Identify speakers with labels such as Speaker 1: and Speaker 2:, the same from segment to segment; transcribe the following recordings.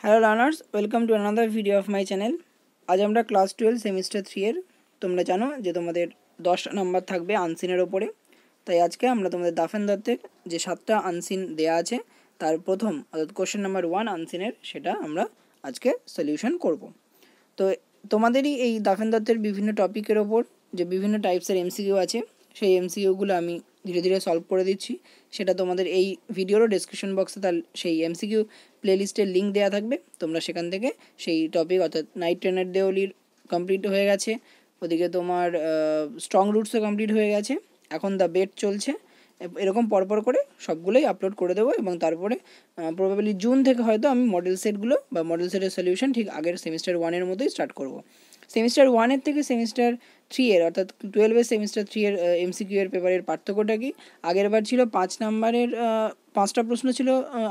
Speaker 1: Hello learners, welcome to another video of my channel. আজ আমরা class 12 semester 3 এর তোমরা জানো যে তোমাদের 10টা নাম্বার থাকবে আনসিনের ওপরে। তাই আজকে আমরা তোমাদের দাফেন দত্তের যে 7টা আনসিন দেয়া আছে তার প্রথম অর্থাৎ কোশ্চেন নাম্বার 1 আনসিনের সেটা আমরা আজকে সলিউশন করব। তো তোমাদেরই এই দাফেন দত্তের বিভিন্ন টপিকের ওপর যে বিভিন্ন টাইপসের এমসিকিউ আছে সেই এমসিকিউগুলো আমি ধীরে ধীরে সলভ করে দিচ্ছি। সেটা তোমাদের এই ভিডিওরও ডেসক্রিপশন বক্সে তার সেই এমসিকিউ প্লেলিস্টের লিঙ্ক দেওয়া থাকবে, তোমরা সেখান থেকে সেই টপিক অর্থাৎ নাইট ট্রেনের দেওয়ালির কমপ্লিট হয়ে গেছে, ওদিকে তোমার স্ট্রং রুটসও কমপ্লিট হয়ে গেছে, এখন দ্য বেট চলছে, এরকম পরপর করে সবগুলোই আপলোড করে দেবো। এবং তারপরে প্রবাবলি জুন থেকে হয়তো আমি মডেল সেটগুলো বা মডেল সেটের সলিউশন ঠিক আগের সেমিস্টার 1-এর মতোই স্টার্ট করব। সেমিস্টার 1-এর থেকে সেমিস্টার 3-এর অর্থাৎ 12-এর সেমিস্টার 3-এর এমসিকিউ এর পেপারের পার্থক্যটা কি? আগের বার ছিল 5 নাম্বারের 5টা প্রশ্ন ছিল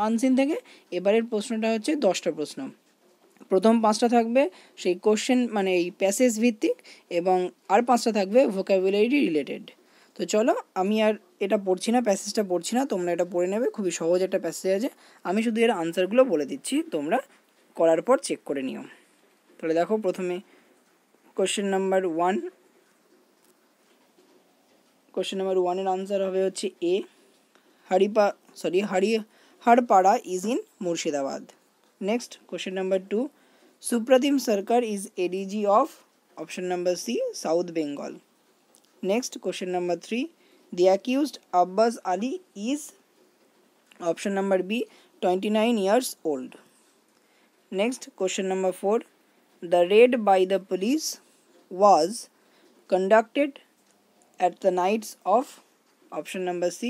Speaker 1: আনসিন থেকে, এবারের প্রশ্নটা হচ্ছে 10টা প্রশ্ন। প্রথম 5টা থাকবে সেই কোশ্চেন মানে এই প্যাসেজ ভিত্তিক, এবং আর 5টা থাকবে ভোকাবুলারি রিলেটেড। তো চলো, আমি আর এটা পড়ছি না, প্যাসেজটা পড়ছি না, তোমরা এটা পড়ে নেবে, খুবই সহজ একটা প্যাসেজ আছে। আমি শুধু এর আনসারগুলো বলে দিচ্ছি, তোমরা করার পর চেক করে নিও। তাহলে দেখো, প্রথমে কোশ্চেন নাম্বার 1, কোশ্চেন নাম্বার 1-এর আনসার হবে হচ্ছে A, Hariharpara is in Murshidabad. Next question number 2, Supratim Sarkar is ADG of option number C South Bengal. Next, question number 3, the accused Abbas Ali is option number B 29 years old. Next, question number 4, the raid by the police was conducted at the nights of option number C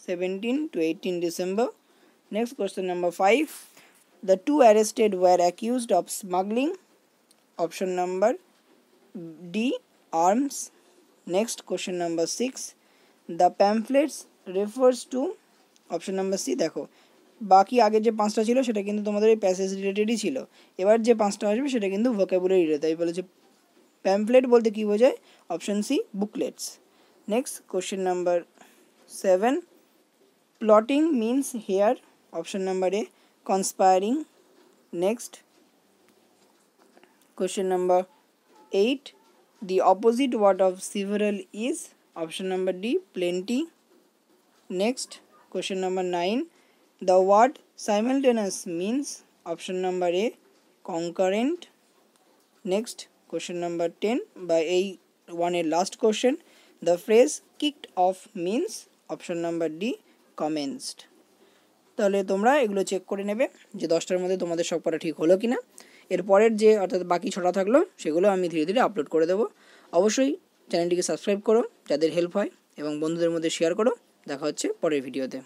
Speaker 1: 17 to 18 December. Next, question number 5, the two arrested were accused of smuggling option number D arms. Next, question number 6, the pamphlets refers to option number C. দেখো, বাকি আগে যে 5টা ছিল সেটা কিন্তু তোমাদের এই প্যাসেজ রিলেটেডই ছিল, এবার যে 5টা আসবে সেটা কিন্তু ভোকাবুলারি রিলেটেড। তাই বলেছে প্যাম্পলেট বলতে কী বোঝায়, option C booklets. Next, question number 7, plotting means here option number A conspiring. Next, question number 8, the opposite word of several is option number D plenty. Next, question number 9, the word simultaneous means option number A concurrent. Next, question number 10, by a one a last question, the phrase kicked off means option number D commenced. তাহলে তোমরা এগুলো check করে নেবে যে 10টার মধ্যে তোমাদের সব পড়া ঠিক হলো কিনা। এরপরের যে অর্থাৎ বাকি 6টা থাকলো সেগুলো আমি ধীরে ধীরে আপলোড করে দেবো। অবশ্যই চ্যানেলটিকে সাবস্ক্রাইব করো যাদের হেল্প হয়, এবং বন্ধুদের মধ্যে শেয়ার করো। দেখা হচ্ছে পরের ভিডিওতে।